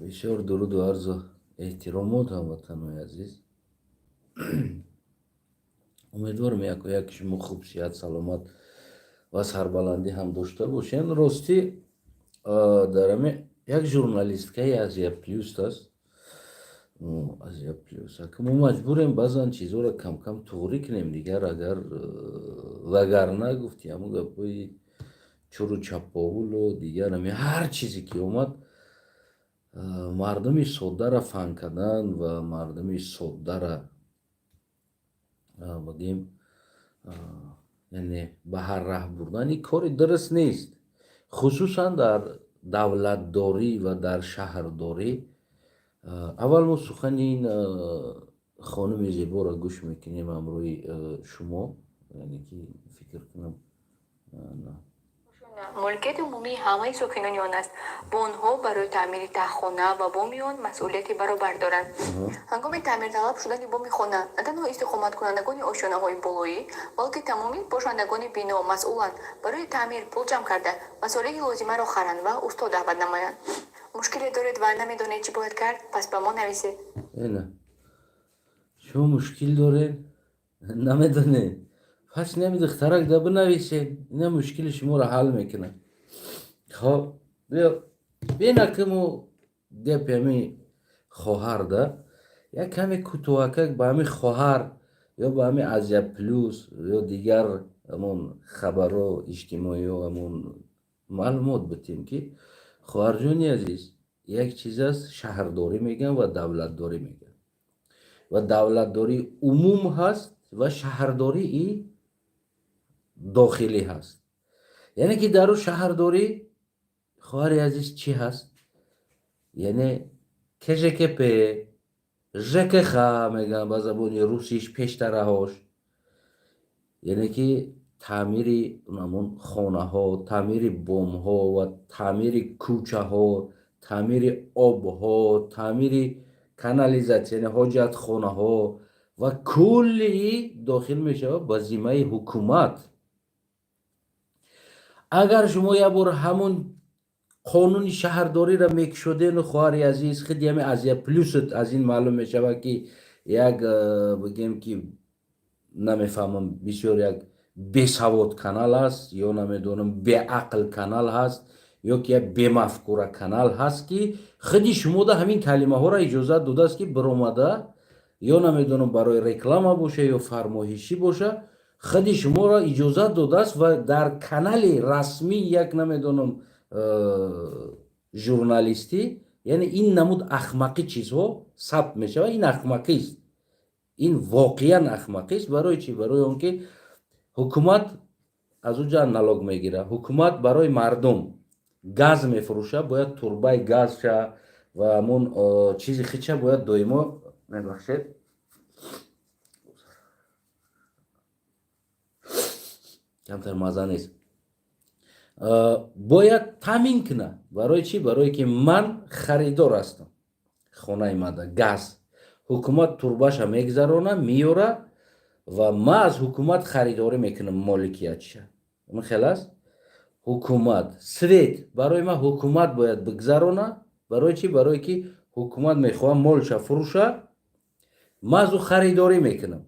بسیار درود و عرض و احترامات هموطنان عزیز. امیدوارم یک شما خوب صحت سلامت و سربلندی هم داشته باشین. راستی درم یک ژورنالیستکای азия плюс است. азия плюс که ما مجبوریم بعضن چیزها را کم کم توری کنیم دیگر، اگر وگرنه گفتی همون گپای چرو چپاول و دیگر هر چیزی که اومد مردمی ساده را فهم کردن و مردمی ساده را بگیم یعنی به هر راه بردن این کاری درست نیست. خصوصا در دولتداری و در شهرداری. اول ما سخن این خانم زیبا را گوش میکنیم امروی شما، یعنی که فکر کنم نه ملکیت عمومی همه ساکنان است. با آنها برای تعمیر خانه و بام آن مسئولیتی برابر دارند. هنگام تعمیر طلب شدن بام خانه نه تنها استقامت کنندگان آشیانه های بالایی، بلکه تمامی باشندگان بنا مسئولند برای تعمیر پول جمع کرده مسائل لازمه را خرند و استاد دعوت نمایند. مشکلی دارید و نمیدونید چی باید کرد؟ پس به ما نویسید. نه شما مشکل دارید نمیدونید، پس نمیده اختراق ده بنویسید، اینا مشکل شما را حل میکنه. خب بیا که مو گپ همی خواهر ده یک کمی کوتاهک به همی خواهر یا به همی азия плюс یا دیگر همون خبرها اجتماعی و همون معلومات بتیم که خواهر جانی عزیز یک چیز است، شهرداری میگن و دولتداری میگن و دولتداری عموم هست و شهرداری ای داخلی هست. یعنی که در شهرداری خواهر عزیز چی هست؟ یعنی کژکپ ژکخ میگن به زبان روسیش پیشترهاش، یعنی که تعمیر نمون خانه ها، تعمیر بام ها و تعمیر کوچه ها، تعمیر آب ها، تعمیر کانالیزاسیون یعنی حاجت خانه ها و کلی داخل میشه به ذمه حکومت. اگر شما یک بار همون قانون شهرداری را میکشودین خواهر عزیز خیلی همه азия плюс از این معلوم میشه که یک بگیم که نمیفهمم بسیار یک بیسواد کانال هست یا نمیدونم بی عقل کانال هست یا که یک بی مفکوره کانال هست که خیلی شما ده همین کلمه ها را اجازه داده است که برآمده یا نمیدونم برای رکلام باشه یا فرمایشی باشه، خیلی شما را اجازه داده است و در کانال رسمی یک نمیدونم ژورنالیستی یعنی این نمود احمقی چیزها ثبت میشه و این احمقی است. این واقعا احمقی است. برای چی؟ برای اونکه حکومت از اونجا نالوگ میگیره، حکومت برای مردم گاز میفروشه، باید توربای گاز شه و همون چیزی خیچه باید دائما میبخشید کمتر مزه نیست، باید تامین کنه. برای چی؟ برای که من خریدار هستم خانه ماده گاز، حکومت تورباش میگذرونه میوره و ما از حکومت خریداری میکنم مالکیتش. اون خلاص حکومت سویت برای ما حکومت باید بگذرونه. برای چی؟ برای که حکومت میخواه مالش فروشه، ما از او خریداری میکنم.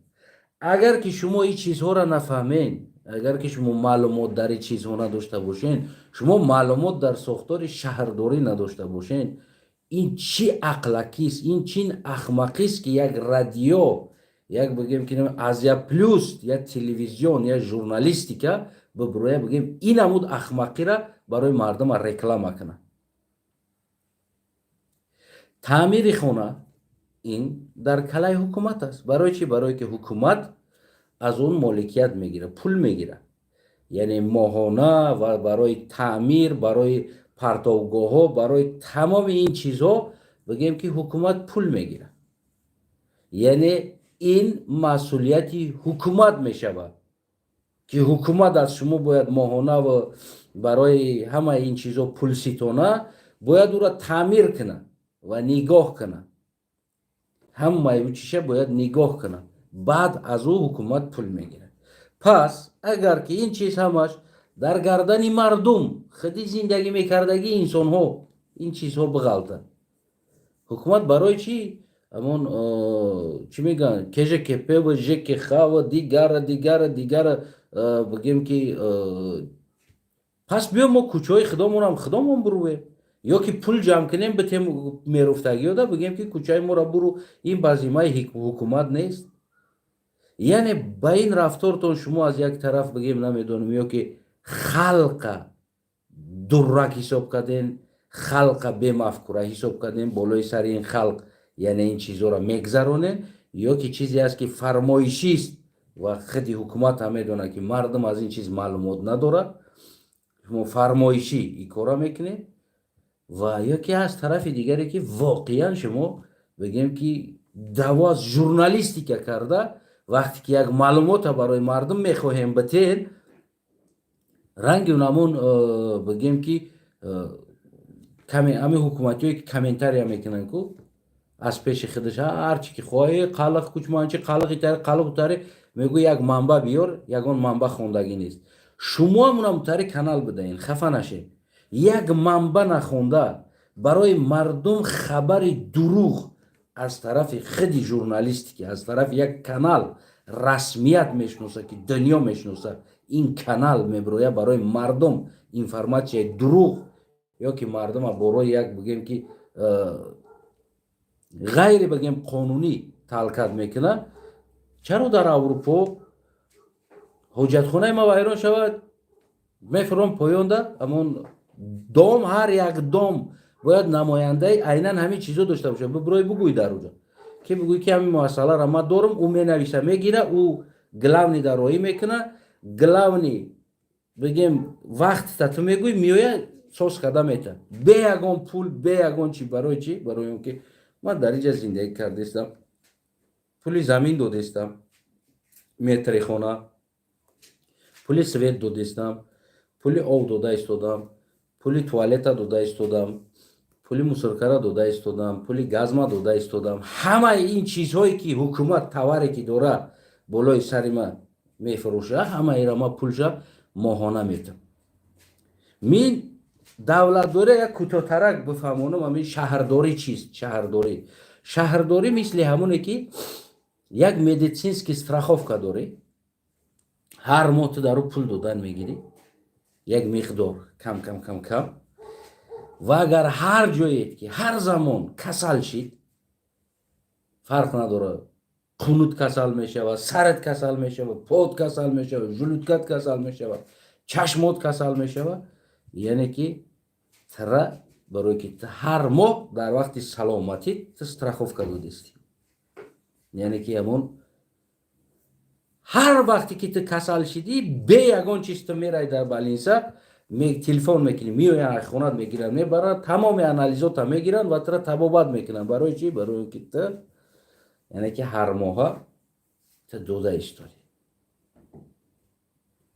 اگر که شما این چیزها را نفهمین، اگر که شما معلومات در این چیزها نداشته باشین، شما معلومات در ساختار شهرداری نداشته باشین، این چی عقلکی است، این چی احمقی است که یک رادیو، یک بگیم که азия плюс یا تلویزیون یا ژورنالیستی که ببروی بگیم این نمود احمقی را برای مردم رکلام کنه. تعمیر خانه این در کلای حکومت است. برای چی؟ برای که حکومت از اون مالکیت میگیره، پول میگیره، یعنی ماهانه و برای تعمیر، برای پرتوگاه ها، برای تمام این چیزها بگیم که حکومت پول میگیره. یعنی این مسئولیتی حکومت میشود که حکومت از شما باید ماهانه و برای همه این چیزها پول ستانه باید او را تعمیر کنه و نگاه کنه، همه او چیشه باید نگاه کنه، بعد از او حکومت پول میگیره. پس اگر که این چیز همش در گردن مردم خودی زندگی میکردگی انسان ها این چیزها بغلطن، ҳукумат барои чӣ ҳамон чӣ мегӯянд КЖКП ва ЖКХ ва дигара бигем ки пас биё мо кӯчаҳои худомонам худомон бурӯем ё ки пул ҷамъ кунем битем меруфтагиёда бигем ки кӯчаи моро бурӯ ин базимаи ҳукумат нест. яъне ба ин рафтортон шумо аз як тараф бигем намедонем ё ки халқа дуррак ҳисоб кардем халқа бемафкура ҳисоб кардем болои сари ин халқ яъне ин чизҳоро мегзаронем ё ки чизе аст ки фармоишист ва худи ҳукумат ҳам медонад ки мардум аз ин чиз маълумот надорад шумо фармоишӣ ин кора мекунед ва ё ки аз тарафи дигаре ки воқеан шумо бигем ки даво аз журналистика карда вақте ки як маълумота барои мардум мехоҳем битен ранги унамон бигем ки ҳамин ҳукуматиҳое ки комментария мекунанд ку аз пеши худаш ҳарчи ки хоҳе қалқ кучманчи қалқи тари қалқ тари мегӯ як манба биёр ягон манба хондагӣ нест. шумо ҳам унам тари канал бидаен хафа нашед як манба нахонда барои мардум хабари дурӯғ аз тарафи худи журналистики аз тарафи як канал расмият мешиноса ки дунё мешиноса ин канал мебирояд барои мардум информатсияи дурӯғ ё ки мардума борои як бигем ки ғайри бигем қонунӣ талкат мекунад чаро дар аврупо ҳоҷатхонаи ма вайрон шавад мефуром поёнда амон дом ҳар як дом бояд намояндаи айнан ҳамин чизо дошта бошад бибирои бугӯй дар уҷо ки бигӯй ки ҳамин масъаларо ман дорам ӯ менависа мегира ӯ главни дароӣ мекунад главни бигем вақтта ту мегӯй меоя сос карда метавад бе ягон пул бе ягон чи барои чӣ барои он ки ман дар инҷа зиндагӣ кардастам пули замин додастам метри хона пули свет додастам пули об дода истодам пули туалета дода истодам пули мусоркара дода истодам пули газма дода истодам ҳамаи ин чизҳое ки ҳукумат таваре ки дора болои сари ман мефурӯша ҳамаира ман пулша моҳона метам мин давлатдорӣ як кӯтоҳтарак бифаҳмонам ҳамин шаҳрдорӣ чист шаҳрдорӣ мисли ҳамоне ки як медицински страховка дорӣ ҳар моҳ ту дар ӯ пул додан мегирӣ як миқдор кам ва агар ҳар ҷоед ки ҳар замон касал шид фарқ надорад қунут касал мешавад сарат касал мешавад пот касал мешавад жулуткат касал мешавад чашмот касал мешавад яъне ки тара барое ки ҳар моҳ дар вақти саломатӣ ту страховка додастӣ яъне ки ҳамон ҳар вақте ки ту касал шидӣ бе ягон чиз ту мераи дар балинса телефон мекунӣ меоянд хонат мегиранд мебаранд тамоми анализота мегиранд ва тура табобат мекунанд барои чӣ барои ки ту яъне ки ҳар моҳа ту дода истодӣ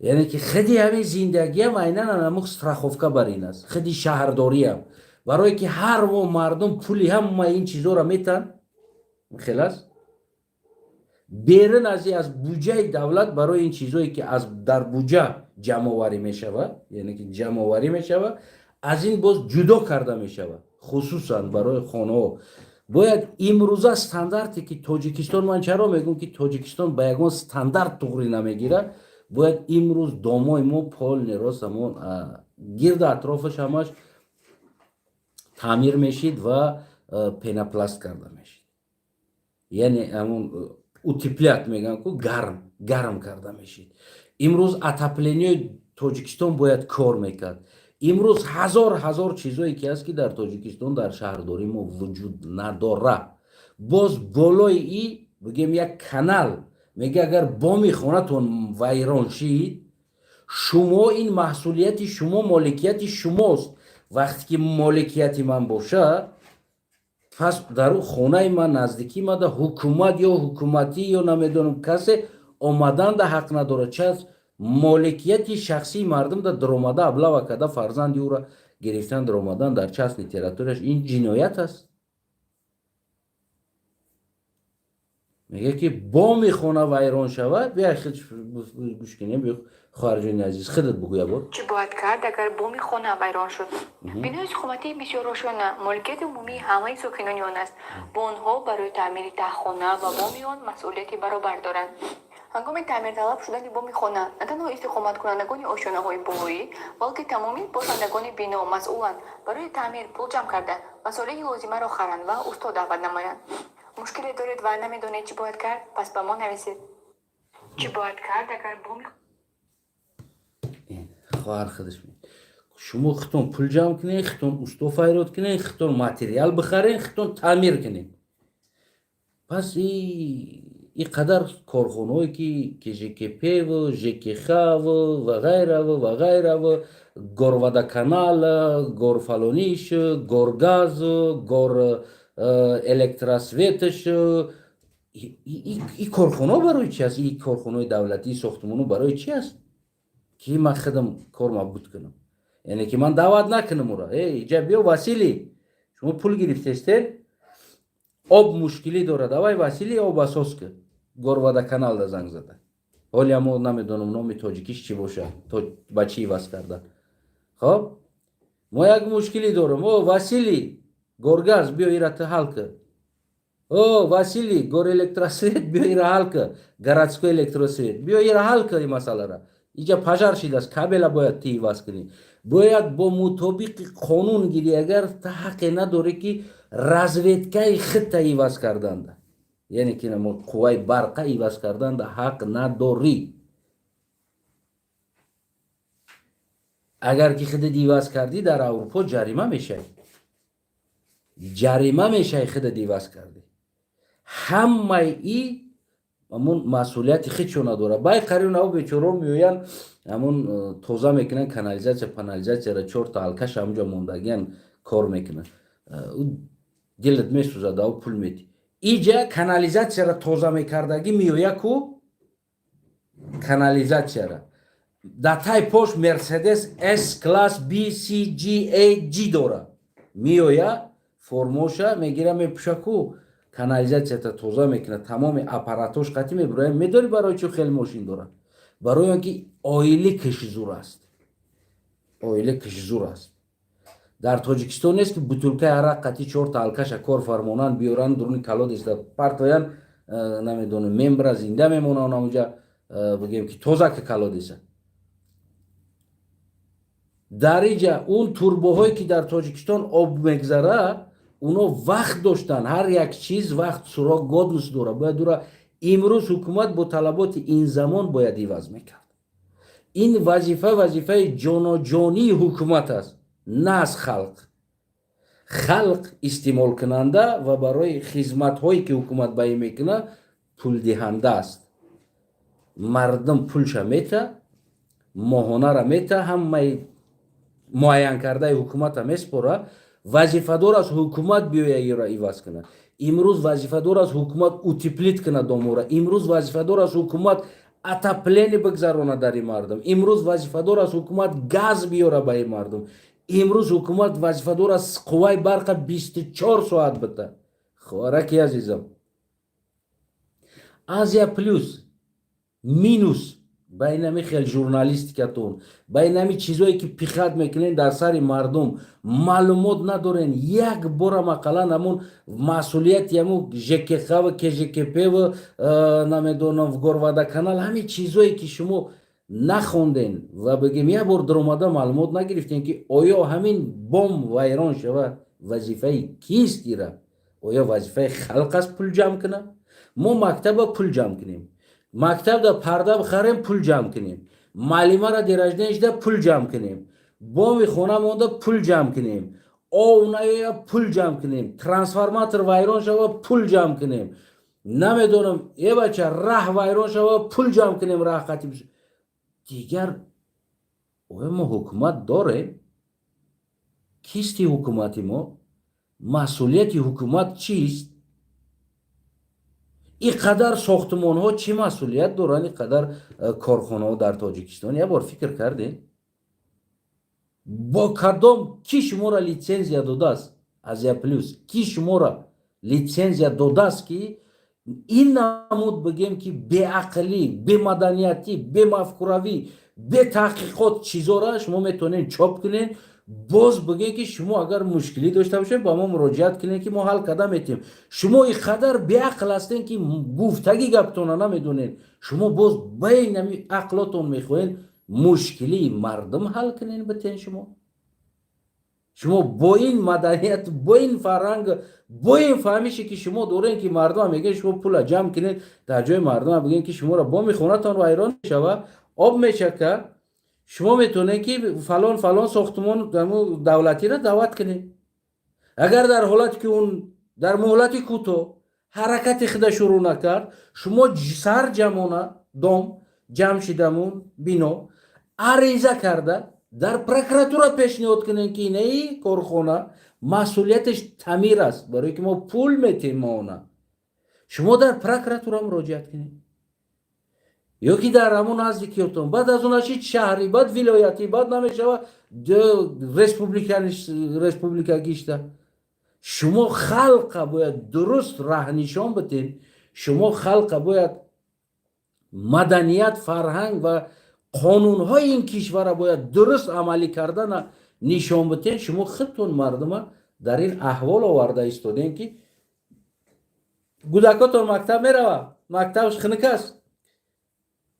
яъне ки худи ҳамин зиндагиам айнан анамух страховка бар ин аст худи шаҳрдориам барое ки ҳар моҳ мардум пули ҳамаи ин чизҳоро метан хелас берун аз аз буҷаи давлат барои ин чизҳое ки аз дар буҷа ҷамъоварӣ мешавад яъне ки ҷамъоварӣ мешавад аз ин боз ҷудо карда мешавад хусусан барои хонаҳо бояд имрӯза стандарте ки тоҷикистон ман чаро мегӯям ки тоҷикистон ба ягон стандарт туғри намегирад бояд имрӯз домои мо полни рост ҳамон гирду атрофаш ҳамаш таъмир мешид ва пенопласт карда мешид яъне ҳамон утеплят мегӯям ку гарм карда мешид имрӯз отоплениёи тоҷикистон бояд кор мекард имрӯз ҳазор чизҳое ки ҳаст ки дар тоҷикистон дар шаҳрдорӣ мо вуҷуд надорад боз болои и бигем як канал мега агар боми хонатон вайрон шид шумо ин маҳсулияти шумо моликияти шумост вақте ки моликияти ман бошад пас дар ӯ хонаи ман наздикӣ мада ҳукумат ё ҳукуматӣ ё намедонам касе омаданда ҳақ надорад час моликияти шахсии мардум да даромада аблава карда фарзанди ӯро гирифтан даромадан дар частни территорияш ин ҷиноят аст میگه که بامی خونه ویران شود بیا خیلی گوش کنیم بیا خواهرجان عزیز خودت بگو یه بار. چی باید کرد اگر بومی خانه ویران شد؟ بنای حکومتی بسیار روشن، ملکیت عمومی همه ساکنان است. با آنها برای تعمیر خانه و بومی آن مسئولیتی برابر دارند. هنگام تعمیر طلب شدن بومی خانه نه تنها استقامت کنندگان آشیانه های بومی بلکه تمامی باشندگان بنا مسئولند برای تعمیر پول جمع کرده مسائل لازمه را خرند و استاد دعوت نمایند. مشکلی دارید و نمیدانید چی باید کرد پس به ما نویسید. چی باید کرد اگر بومی خواهر خودش میگه شما خودتون پول جمع کنین خودتون استو فایرات کنین خودتون ماتریال بخرین خودتون تعمیر کنین. پس این قدر کارخانه‌ای که ژکپ و ژکخ و غیره و غیره و گوروادا کانال گور فلونیش گور گاز گور الکتراسویتش این کارخانه برای چی است؟ این کارخانه دولتی ساختمانو برای چی است که من خودم کار مبود کنم؟ یعنی که من دعوت نکنم او را اینجا بیا وسیلی شما پول گرفتید آب مشکلی داره دوای وسیلی آب اساس که گوروادا کانال دا زنگ زده حالی اما نمیدونم نام تاجیکیش چی باشه تا بچی واسه کردن. خب ما یک مشکلی دارم وسیلی گورگاز بیا ایرا حل که وسیلی گور الکتراسویت بیا ایرا حل که گراتسکو الکتراسویت بیا ایرا حل که این مسئله را اینجا پجار شده است کابل باید تی واس کنی باید با مطابق قانون گیری اگر تا حق نداره که разведкаи خط ایواز کردن ده یعنی که ما قوای برقه ایواز کردن ده حق نداری. اگر که خود ایواز کردی در اروپا جریمه میشه خود ایواز کردی همه ای همون مسئولیت خودشو نداره بای قریون او بیچارو میوین همون توزه میکنن کانالیزاسیا را 4 تا حلقش همونجا موندگین کار میکنن دلت میسوزه او پول میدی اینجا کانالیزاسیا را توزه میکردگی میویا کو کانالیزاسیا را داتای پوش مرسدس اس کلاس بی سی جی ای جی داره میویا فرموشا میگیره میپوشه کو کانالیزاسیا تا توزه میکنه تمام اپاراتوش قطعی میبره میداری برای چه خیلی ماشین داره برای اینکه آیلی کشیزور است در تاجیکستان نیست که بطولکه عرق قطعی 4 تا حلقش کار فرمانان بیارن درونی کلاد است پرتاین نمیدونه ممبر زنده میمونن اونجا بگیم که توزه که کلاد است در اینجا اون توربوهایی که در تاجیکستان آب میگذره اونا وقت داشتن هر یک چیز وقت سراغ گادنس داره باید دوره امروز حکومت با طلبات این زمان باید ایواز میکرد این وظیفه جانی حکومت است نه از خلق استعمال کننده و برای خدمت هایی که حکومت بایی میکنه پول دهنده است مردم پولش میته ماهانه را میته همه معین کرده حکومت هم میسپره وظیفه دار از حکومت بیاید ایرا ایواز کنه امروز وظیفه دار از حکومت اوتیپلیت کنه داموره امروز وظیفه دار از حکومت اتاپلینی بگذارونه در این مردم امروز وظیفه دار از حکومت گاز بیاره به این مردم امروز حکومت وظیفه دار از قوای برق 24 ساعت بده. خوارکی عزیزم آزیا پلوس مینوس بین همی خیلی ژورنالیستیکتون بین همی چیزایی که پیخت میکنین در سر مردم معلومات ندارین یک بار مقالا همون مسئولیت همون ژکخ و کژکپ و نمیدونم گوروادا کانال همین چیزایی که شما نخوندین و بگیم یک بار در اومده معلومات نگرفتین که آیا همین بم ویران شود وظیفه کیست را آیا وظیفه خلق است پول جمع کنه ما مکتب پول جمع کنیم مکتب دا پرده بخریم پول جمع کنیم معلمه را درجنش دا پول جمع کنیم بامی خونه مونده پول جمع کنیم آونه پول جمع کنیم ترانسفورماتور ویران شوه پول جمع کنیم نمیدونم یه بچه راه ویران شوه پول جمع کنیم راه قطعی بشه دیگر ما حکومت داره کیستی حکومتی ما مسئولیتی حکومت چیست این قدر ساختمان ها چی مسئولیت دارن این قدر کارخانه ها در تاجیکستان یه بار فکر کردین با کدام کی شما را لیسنزیا داده است از یا پلوس کی شما را لیسنزیا داده است که این نمود بگیم که به عقلی، به مدنیتی، به مفکوروی، به تحقیقات چیزا را شما میتونین چاپ کنین. باز بگین که شما اگر مشکلی داشته باشین با ما مراجعت کنین که ما حل کردن میتیم. شما اینقدر به عقل هستین که گفتگی گپتون نمیدونین. شما باز بین عقلاتون میخواین مشکلی مردم حل کنین بتین. شما با این مدنیت، با این فرهنگ، با این فهمیشی که شما دارین که مردم میگن شما پول جمع کنید در جای مردم بگین که شما را با میخونتان و ایران میشوه آب میچکه، شما میتونین که فلان فلان ساختمان دولتی را دعوت کنید. اگر در حالتی که اون در مهلت کوتاه حرکت خود شروع نکرد، شما سر جمعونه دام جمع شدمون بینا عریضه کرده در پروکراتورا پیشنهاد کنین که اینه کارخانه مسئولیتش تعمیر است برای که ما پول میتیم ما اونا. شما در پروکراتورا مراجعت کنین یا که در همون نزدیکیتون، بعد از اون شهری، بعد ولایتی، بعد نمیشه رسپوبلیکا گیشته. شما خلق باید درست راه نشان بدین. شما خلق باید مدنیت، فرهنگ و قانونهای این کشور باید درست عملی کردن نشان بدین. شما خودتون مردم در این احوال آورده ایستادین که کودکاتون مکتب میروه، مکتبش خنک است.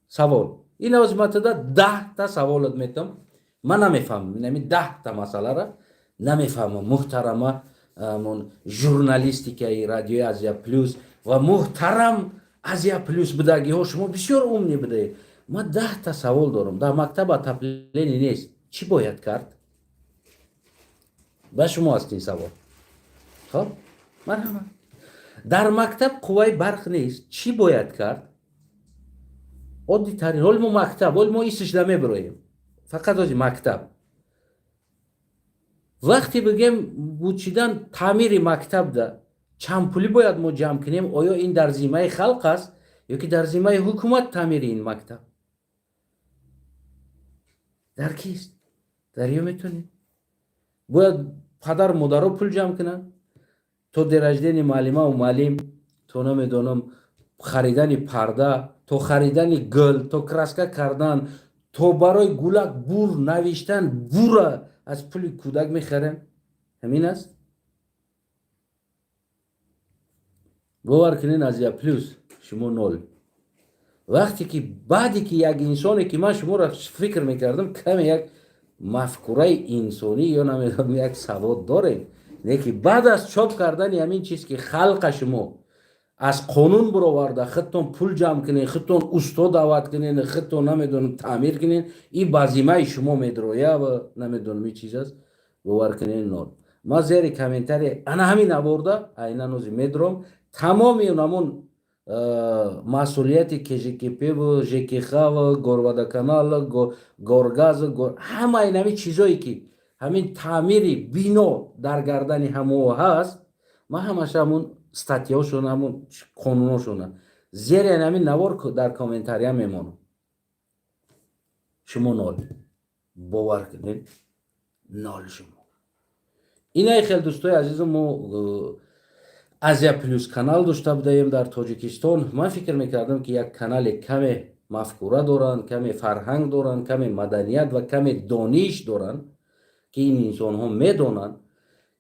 سوال این از متدا 10 تا سوالات میتم، من نمیفهمم، نمی 10 تا مسئله را نمیفهمم. محترمه من ژورنالیستیکای رادیو آسیا پلوس و محترم آسیا پلوس بدگی ها شما بسیار عمنی بده. ما 10 تا سوال دارم. در مکتب تپلینی نیست، چی باید کرد؟ به شما است این سوال. خب مرحبا. در مکتب قوای برق نیست، چی باید کرد؟ عادی ترین حال ما مکتب، حال ما ایستش دمه برویم فقط از مکتب. وقتی بگیم بودشیدن تعمیر مکتب ده چند پولی باید ما جمع کنیم؟ آیا این در ذمه خلق است یا که در ذمه حکومت تعمیر این مکتب؟ در کیست؟ دریا میتونید؟ باید پدر مادر پول جمع کنن تو درجدن معلمه و معلم، تو نمیدونم خریدن پرده، تو خریدن گل، تو کراسکه کردن، تو برای گلک بور نوشتن بور از پول کودک میخرن. همین است. باور کنین آسیا پلوس شما نول. وقتی که بعدی که یک انسانی که من شما را فکر میکردم کم یک مفکوره انسانی یا نمیدونم یک سواد داره، نه که بعد از چاپ کردن همین چیز که خلق شما از قانون برآورده خودتون پول جمع کنین، خودتون استاد دعوت کنین، خودتون نمیدونم تعمیر کنین، این بازیمه شما میدرویه و نمیدونم این چیز است. باور کنین نول. ما زیر کامنتاری انا همین آورده اینا نوزی میدروم تمامی اونمون مسئولیتی که ژکپ و ژکخ و گوروادا کانال گورگاز همه اینمی چیزایی که همین تعمیری بینا در گردن همو هست، ما همش همون استاتیاشون همون قانوناشون زیر همین نوار در کامنتاری هم میمونم. شما نال باور کنین نال شما. اینه خیلی دوستای عزیزم ما آسیا پلوس کانال داشته بودیم در تاجیکستان. من فکر میکردم که یک کانال کم مفکوره دارن، کم فرهنگ دارن، کم مدنیت و کم دانش دارن که این انسان ها میدونن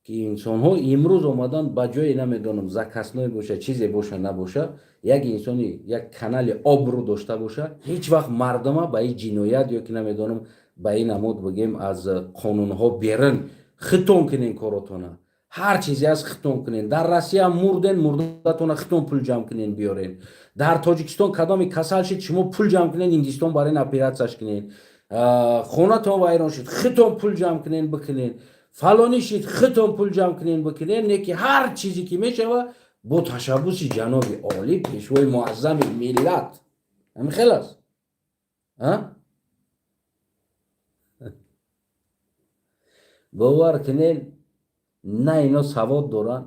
که انسان ها امروز آمدن با جای نمیدونم زکسنای باشه چیزی باشه نباشه یک انسانی یک کانال آبرو داشته باشه هیچ وقت مردم با این جنایت یا که نمیدونم با این نمود بگیم از قانون ها بیرن ختم کنین کاراتونه، هر چیزی از ختم کنین. در روسیه مردتون ختم پول جمع کنین بیارین. در تاجیکستان کدامی کسل شد شما پول جمع کنین هندوستان برای اپراتسش کنین. خونه تون ویران شد ختم پول جمع کنین بکنین. فلانی شد ختم پول جمع کنین بکنین. نه که هر چیزی که میشه با تشبوس جناب عالی پیشوای معظم ملت همین خلاص. باور کنین نه اینا سواد دارن،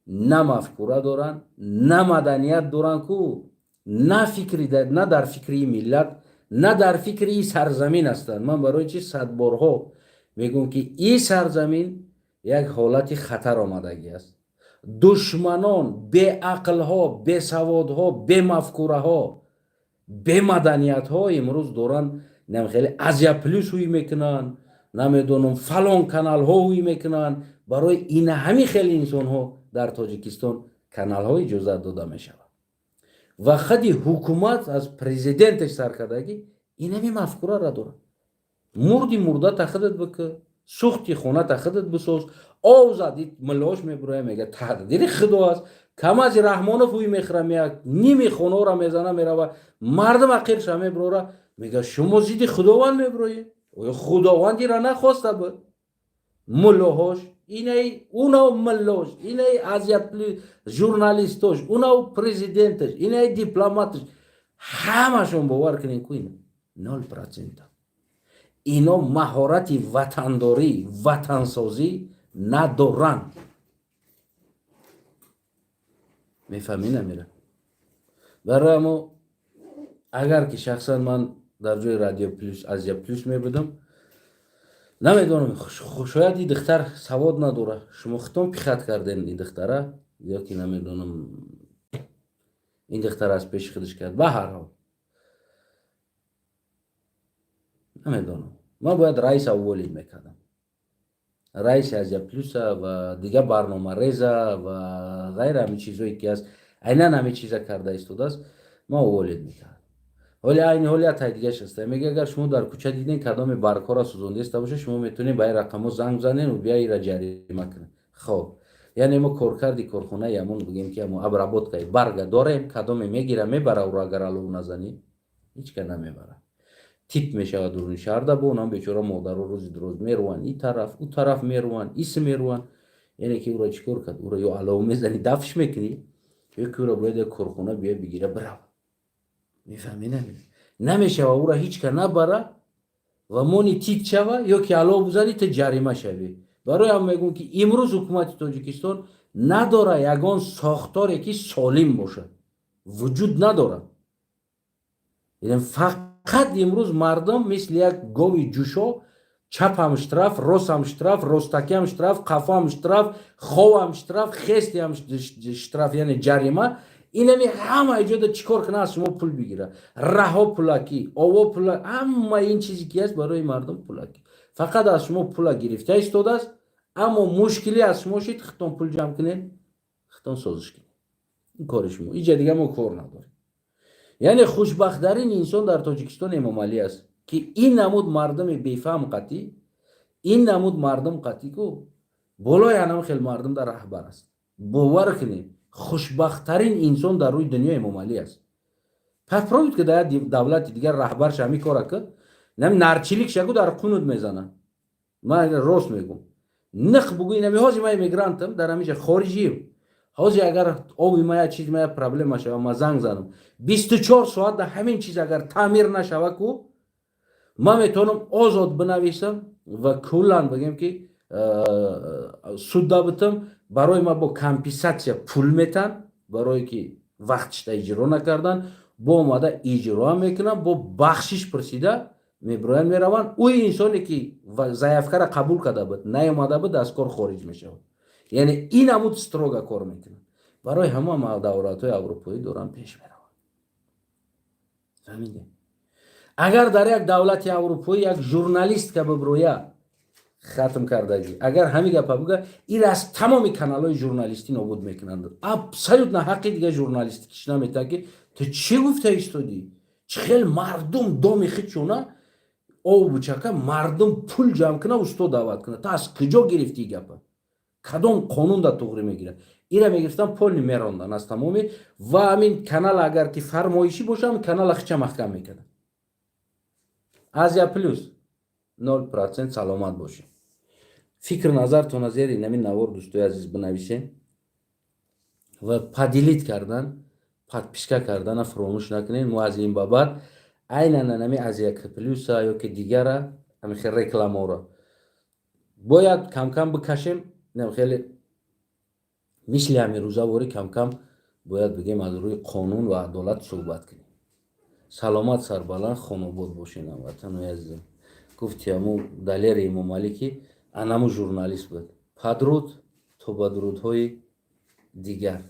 نه مفکوره دارن، نه مدنیت دارن کو نه فکری نه در فکری ملت نه در فکری سرزمین هستن. من برای چی صد بارها میگم که این سرزمین یک حالت خطر آمدگی است. دشمنان بی‌عقل‌ها، بی‌سوادها، بی‌مفکوره‌ها، بی‌مدنیت‌ها امروز دارن خیلی ازیا پلیس روی میکنن، نمیدونم فلان کانال ها روی میکنن. برای این همین خیلی انسان ها در تاجیکستان کانال های اجازه داده میشود و خودی حکومت از پرزیدنتش سرکردگی این همین مفکوره را داره. مردی مرده تخدت بکه، سوختی خونه تخدت بساز، آو زدید ملاش میبره میگه تقدیر خدا است. کم از رحمانوف روی میخره میاد نیمی خونه را میزنه میره و مردم اقیرش هم میبره میگه شما زیدی خداوند میبره. خداوندی را نخواسته بود. ملاهاش اینه اونا ملاش اینه ازیت ژورنالیستاش اونا پرزیدنتش اینه دیپلماتش همشون باور کنین که این 0%. اینا مهارت وطنداری وطنسازی ندارن. میفهمی نمیره. برای ما اگر که شخصا من در جای رادیو پلیس ازیا پلیس میبودم نمیدونم شاید این دختر سواد نداره شما خودتون پیخت کردین این دختره یا که نمیدونم این دختر از پیش خودش کرد. به هر حال نمیدونم ما باید رئیس اولی میکردم رئیس ازیا پلیس و دیگه برنامه ریزه و غیر همین چیزایی که از عیناً همین چیزا کرده است ما اولی میکردم. ولی این حالیت دیگه شسته میگه اگر شما در کوچه دیدین کدام برقا را سوزونده است باشه شما میتونین به این رقمو زنگ بزنین و بیا ایرا جریمه کنین. خب یعنی ما کارکردی کارخونه یمون بگیم که ما ابرابط که برگ داریم کدام میگیره میبره او را اگر الو نزنی هیچ که نمیبره. تیپ میشه درون شهر ده با اونم بیچاره مادر روزی دروز میروان این طرف اون طرف میروان ایس میروان. یعنی که او را چیکار کرد او را یا الو میزنی دفش میکنی یا که او را باید کارخونه بیا بگیره برو. میفهمی نمیشه و او را هیچ که نبره و مونی تیک شوه یا که علاوه بزنی تا جریمه شوی. برای هم میگم که امروز حکومت تاجیکستان نداره یگان ساختاری که سالم باشه وجود نداره. یعنی فقط امروز مردم مثل یک گاوی جوشا چپ هم اشتراف راست هم اشتراف راستکی هم اشتراف قفا هم اشتراف خو هم اشتراف خستی هم اشتراف یعنی جریمه. اینمی همه ایجاد چیکار کنه از شما پول بگیره رها پولاکی آوا پولا همه این چیزی که است برای مردم پولاکی فقط از شما پولا گرفته ایستاده است. اما مشکلی از شما شید خطان پول جمع کنین خطان سازش کنین این کار شما اینجا دیگه ما کار نداریم. یعنی خوشبخت‌ترین انسان در تاجیکستان امام علی است که این نمود مردم بیفهم قطعی این نمود مردم قطعی کو بالای هم خیلی مردم در رهبر است. باور کنید خوشبخت‌ترین انسان در روی دنیا امام علی است. پس پروید که در دولت دیگر رهبرش همی کارا که نرچیلیک شگو در قنود میزنن. من راست میگم نخ بگوی نمی هازی ما امیگرانتم در همیشه خارجیم هازی اگر آبی ما چیز ما پرابلم شود ما زنگ زنم 24 ساعت در همین چیز اگر تعمیر نشود کو ما میتونم آزاد بنویسم و کلان بگم که سود دابتم برای ما با کمپیساتیا پول میتن برای که وقتش اجرا نکردن با اومده اجرا میکنن با بخشش پرسیده میبرن میروان او انسانی که ضعیفکر قبول کرده بود نیامده بود از کار خارج میشه. یعنی این عمود استروگا کار میکنن برای همه دولت‌های اروپایی دارن پیش میروان. فهمیدی؟ اگر در یک دولت اروپایی یک ژورنالیست که ببرویه ختم کردگی اگر همین گپا بگه این از تمام کانال‌های ژورنالیستی نابود میکنند. ابسولوت نه حقی دیگه ژورنالیستی کش نمیته که تو چی گفته ایستادی چه خیلی مردم دامی خیچونه او بچکه مردم پول جمع کنه استاد دعوت کنه تا از کجا گرفتی گپا کدام قانون دا توغری میگیره اینا میگرفتن پول میراندن از تمامی و همین کانال اگر که فرمایشی باشه هم کانال خچه محکم میکنه. ازیا پلیس 0% سلامت باشه. فکر نظرتون از این نمی نوار دوستای عزیز بنویسین و پدیلیت کردن پادپیشکا کردن فراموش نکنین. ما از این بابت عیناً نمی ازیا پلیس یا که دیگره همین خیلی رکلام را باید کم کم بکشیم. نم خیلی مثل همین روزا وری کم کم باید بگیم از روی قانون و عدالت صحبت کنیم. سلامت سربلند خانوباد باشین وطن عزیزم. گفتی همون دلیر امام علی که انمو ژورنالیست بود. پدرود تو بدرودهای دیگر